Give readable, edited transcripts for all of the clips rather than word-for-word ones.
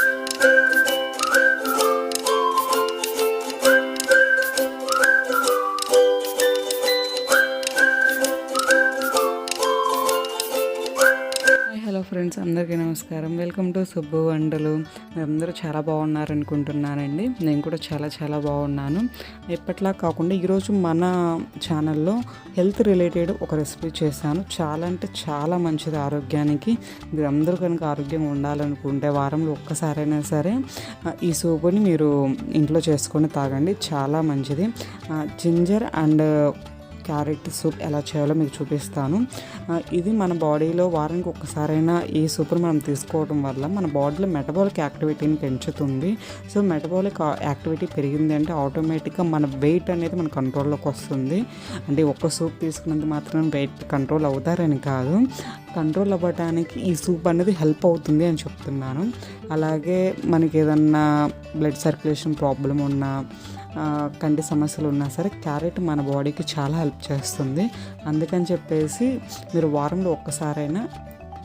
Hello friends, అందరికీ నమస్కారం. Welcome to Subbu వంటలు. అందరూ చాలా బాగున్నారు అనుకుంటున్నానండి. నేను కూడా చాలా బాగున్నాను. ఎప్పట్లా కాకుండా ఈరోజు మన ఛానల్లో హెల్త్ రిలేటెడ్ ఒక రెసిపీ చేశాను. చాలా అంటే చాలా మంచిది ఆరోగ్యానికి. మీరు అందరూ కనుక ఆరోగ్యంగా ఉండాలనుకుంటే వారంలో ఒక్కసారైనా సరే ఈ సూపుని మీరు ఇంట్లో చేసుకొని తాగండి. చాలా మంచిది. జింజర్ అండ్ క్యారెట్ సూప్ ఎలా చేయాలో మీకు చూపిస్తాను. ఇది మన బాడీలో వారానికి ఒక్కసారైనా ఈ సూప్ని మనం తీసుకోవడం వల్ల మన బాడీలో మెటబాలిక్ యాక్టివిటీని పెంచుతుంది. సో మెటబాలిక్ యాక్టివిటీ పెరిగింది అంటే ఆటోమేటిక్గా మన వెయిట్ అనేది మన కంట్రోల్లోకి వస్తుంది. అంటే ఒక్క సూప్ తీసుకున్నంత మాత్రం వెయిట్ కంట్రోల్ అవుతారని కాదు, కంట్రోల్ అవ్వడానికి ఈ సూప్ అనేది హెల్ప్ అవుతుంది అని చెప్తున్నాను. అలాగే మనకి ఏదన్నా బ్లడ్ సర్క్యులేషన్ ప్రాబ్లం ఉన్నా, కంటి సమస్యలు ఉన్నా సరే క్యారెట్ మన బాడీకి చాలా హెల్ప్ చేస్తుంది. అందుకని చెప్పేసి మీరు వారంలో ఒక్కసారైనా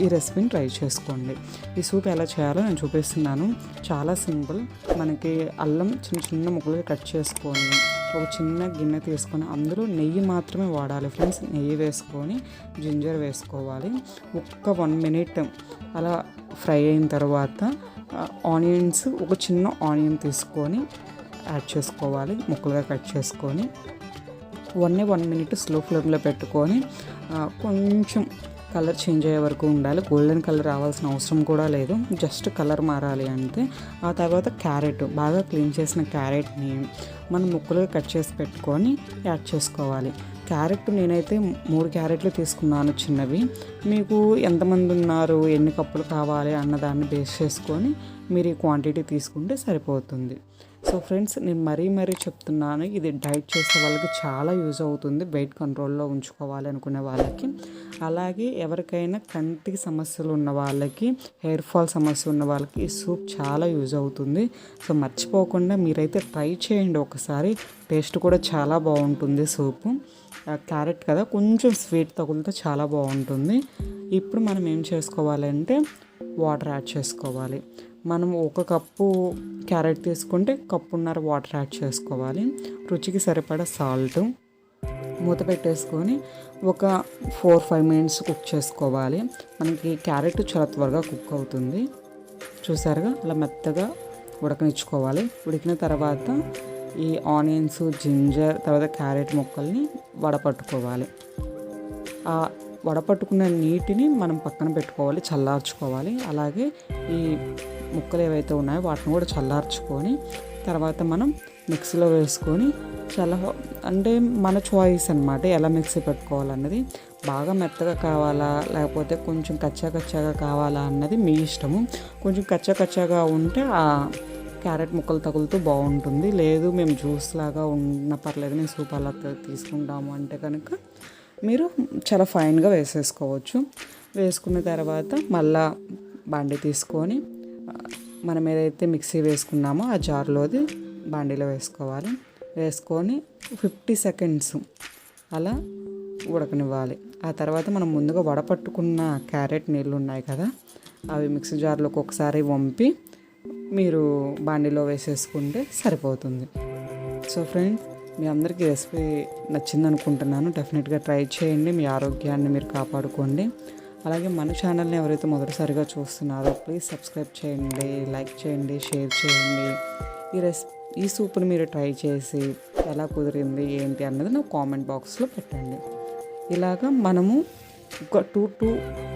ఈ రెసిపీని ట్రై చేసుకోండి. ఈ సూప్ ఎలా చేయాలో నేను చూపిస్తున్నాను. చాలా సింపుల్. మనకి అల్లం చిన్న ముక్కలుగా కట్ చేసుకొని ఒక చిన్న గిన్నె తీసుకొని అందులో నెయ్యి మాత్రమే వాడాలి ఫ్రెండ్స్. నెయ్యి వేసుకొని జింజర్ వేసుకోవాలి. ఒక్క 1 మినిట్ అలా ఫ్రై అయిన తర్వాత ఆనియన్స్, ఒక చిన్న ఆనియన్ తీసుకొని యాడ్ చేసుకోవాలి. ముక్కలుగా కట్ చేసుకొని 1 మినిట్ స్లో ఫ్లేమ్లో పెట్టుకొని కొంచెం కలర్ చేంజ్ అయ్యే వరకు ఉండాలి. గోల్డెన్ కలర్ రావాల్సిన అవసరం కూడా లేదు, జస్ట్ కలర్ మారాలి అంతే. ఆ తర్వాత క్యారెట్, బాగా క్లీన్ చేసిన క్యారెట్ని మనం ముక్కలుగా కట్ చేసి పెట్టుకొని యాడ్ చేసుకోవాలి. క్యారెట్ నేనైతే 3 క్యారెట్లు తీసుకున్నాను చిన్నవి. మీకు ఎంతమంది ఉన్నారు, ఎన్ని కప్పులు కావాలి అన్నదాన్ని బేస్ చేసుకొని మీరు ఈ క్వాంటిటీ తీసుకుంటే సరిపోతుంది. సో ఫ్రెండ్స్, నేను మరీ చెప్తున్నాను, ఇది డైట్ చేసే వాళ్ళకి చాలా యూజ్ అవుతుంది. వెయిట్ కంట్రోల్లో ఉంచుకోవాలి అనుకునే వాళ్ళకి, అలాగే ఎవరికైనా కంటికి సమస్యలు ఉన్న వాళ్ళకి, హెయిర్ ఫాల్ సమస్య ఉన్న వాళ్ళకి ఈ సూప్ చాలా యూజ్ అవుతుంది. సో మర్చిపోకుండా మీరైతే ట్రై చేయండి ఒకసారి. టేస్ట్ కూడా చాలా బాగుంటుంది. సూపు క్యారెట్ కదా, కొంచెం స్వీట్ తగులితే చాలా బాగుంటుంది. ఇప్పుడు మనం ఏం చేసుకోవాలంటే వాటర్ యాడ్ చేసుకోవాలి. మనం 1 కప్పు క్యారెట్ తీసుకుంటే 1.5 కప్పు వాటర్ యాడ్ చేసుకోవాలి. రుచికి సరిపడా సాల్ట్. మూత పెట్టేసుకొని ఒక 4-5 మినిట్స్ కుక్ చేసుకోవాలి. మనకి క్యారెట్ చాలా త్వరగా కుక్ అవుతుంది. చూసారుగా, అలా మెత్తగా ఉడకనిచ్చుకోవాలి. ఉడికిన తర్వాత ఈ ఆనియన్స్, జింజర్, తర్వాత క్యారెట్ ముక్కల్ని వడపట్టుకోవాలి. ఆ వడపట్టుకున్న నీటిని మనం పక్కన పెట్టుకోవాలి, చల్లార్చుకోవాలి. అలాగే ఈ ముక్కలు ఏవైతే ఉన్నాయో వాటిని కూడా చల్లార్చుకొని తర్వాత మనం మిక్సీలో వేసుకొని అంటే మన చాయిస్ అన్నమాట, ఎలా మిక్సీ పెట్టుకోవాలన్నది. బాగా మెత్తగా కావాలా లేకపోతే కొంచెం కచ్చాగా కావాలా అన్నది మీ ఇష్టము. కొంచెం కచ్చాగా ఉంటే ఆ క్యారెట్ ముక్కలు తగులుతూ బాగుంటుంది. లేదు మేము జ్యూస్ లాగా ఉన్న పర్లేదు, మేము సూప్ అలా తీసుకుంటాము అంటే కనుక మీరు చాలా ఫైన్గా వేసేసుకోవచ్చు. వేసుకున్న తర్వాత మళ్ళా బాండీ తీసుకొని మనం ఏదైతే మిక్సీ వేసుకున్నామో ఆ జార్లోది బాండీలో వేసుకోవాలి. వేసుకొని 50 సెకండ్స్ అలా ఉడకనివ్వాలి. ఆ తర్వాత మనం ముందుగా వడపట్టుకున్న క్యారెట్ నీళ్ళు ఉన్నాయి కదా, అవి మిక్సీ జార్లోకి ఒకసారి వంపి మీరు బాండీలో వేసేసుకుంటే సరిపోతుంది. సో ఫ్రెండ్స్, మీ అందరికీ రెసిపీ నచ్చింది అనుకుంటున్నాను. డెఫినెట్గా ట్రై చేయండి. మీ ఆరోగ్యాన్ని మీరు కాపాడుకోండి. అలాగే మన ఛానల్ని ఎవరైతే మొదటిసారిగా చూస్తున్నారో ప్లీజ్ సబ్స్క్రైబ్ చేయండి, లైక్ చేయండి, షేర్ చేయండి. ఈ సూప్ని మీరు ట్రై చేసి ఎలా కుదిరింది ఏంటి అన్నది నాకు కామెంట్ బాక్స్లో పెట్టండి. ఇలాగా మనము ఒక 2 to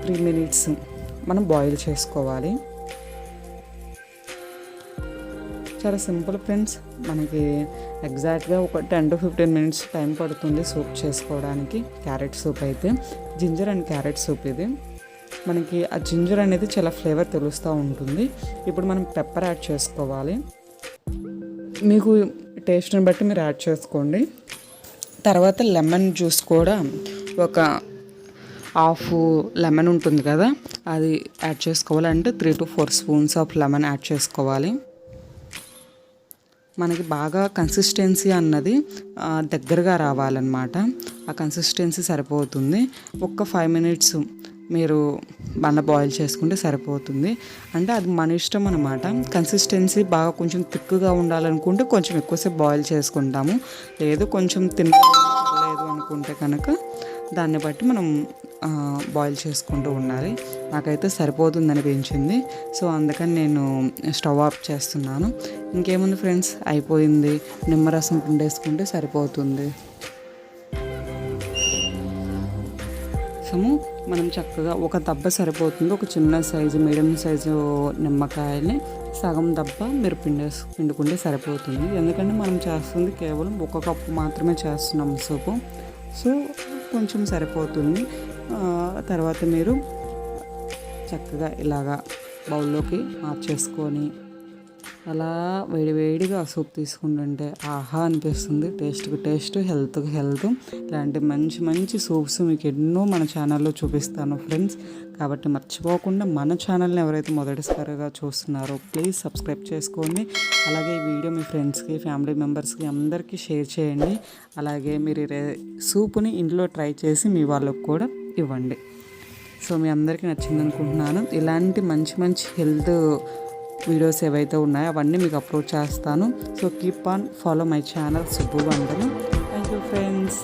3 మినిట్స్ మనం బాయిల్ చేసుకోవాలి. చాలా సింపుల్ ఫ్రెండ్స్. మనకి ఎగ్జాక్ట్గా ఒక 10 to 15 మినిట్స్ టైం పడుతుంది సూప్ చేసుకోవడానికి. క్యారెట్ సూప్ అయితే జింజర్ అండ్ క్యారెట్ సూప్ ఇది. మనకి ఆ జింజర్ అనేది చాలా ఫ్లేవర్ తెలుస్తూ ఉంటుంది. ఇప్పుడు మనం పెప్పర్ యాడ్ చేసుకోవాలి. మీకు టేస్ట్ని బట్టి మీరు యాడ్ చేసుకోండి. తర్వాత లెమన్ జ్యూస్ కూడా ఒక హాఫ్ లెమన్ ఉంటుంది కదా, అది యాడ్ చేసుకోవాలి. అంటే 3 to 4 spoons of lemon add చేసుకోవాలి. మనకి బాగా కన్సిస్టెన్సీ అన్నది దగ్గరగా రావాలన్నమాట. ఆ కన్సిస్టెన్సీ సరిపోతుంది. ఒక్క 5 మినిట్స్ మీరు బాగా బాయిల్ చేసుకుంటే సరిపోతుంది. అంటే అది మన ఇష్టం అనమాట. కన్సిస్టెన్సీ బాగా కొంచెం థిక్గా ఉండాలనుకుంటే కొంచెం ఎక్కువసేపు బాయిల్ చేసుకుంటాము. లేదు కొంచెం తినలేదు అనుకుంటే కనుక దాన్ని బట్టి మనం బాయిల్ చేసుకుంటూ ఉండాలి. నాకైతే సరిపోతుంది అనిపించింది. సో అందుకని నేను స్టవ్ ఆఫ్ చేస్తున్నాను. ఇంకేముంది ఫ్రెండ్స్, అయిపోయింది. నిమ్మరసం పిండేసుకుంటే సరిపోతుంది. రసము మనం చక్కగా ఒక దెబ్బ సరిపోతుంది. ఒక చిన్న సైజు మీడియం సైజు నిమ్మకాయని సగం దెబ్బ మీరు పిండుకుంటే సరిపోతుంది. ఎందుకంటే మనం చేస్తుంది కేవలం 1 కప్పు మాత్రమే చేస్తున్నాం సూపు. సో కొంచెం సరిపోతుంది. తర్వాత మీరు చక్కగా ఇలాగా బౌల్లోకి మార్చేసుకొని అలా వేడివేడిగా సూప్ తీసుకుంటుంటే ఆహా అనిపిస్తుంది. టేస్ట్కి టేస్ట్, హెల్త్కి హెల్త్. ఇలాంటి మంచి మంచి సూప్స్ మీకు ఎన్నో మన ఛానల్లో చూపిస్తాను ఫ్రెండ్స్. కాబట్టి మర్చిపోకుండా మన ఛానల్ని ఎవరైతే మొదటిసారిగా చూస్తున్నారో ప్లీజ్ సబ్స్క్రైబ్ చేసుకోండి. అలాగే ఈ వీడియో మీ ఫ్రెండ్స్కి, ఫ్యామిలీ మెంబర్స్కి అందరికీ షేర్ చేయండి. అలాగే మీరు సూప్ని ఇంట్లో ట్రై చేసి మీ వాళ్ళకు కూడా ఇవ్వండి. సో మీ అందరికీ నచ్చింది అనుకుంటున్నాను. ఇలాంటి మంచి మంచి హెల్త్ వీడియోస్ ఏవైతే ఉన్నాయో అవన్నీ మీకు అప్లోడ్ చేస్తాను. So keep on follow my channel Subbu Vantalu. Thank you friends.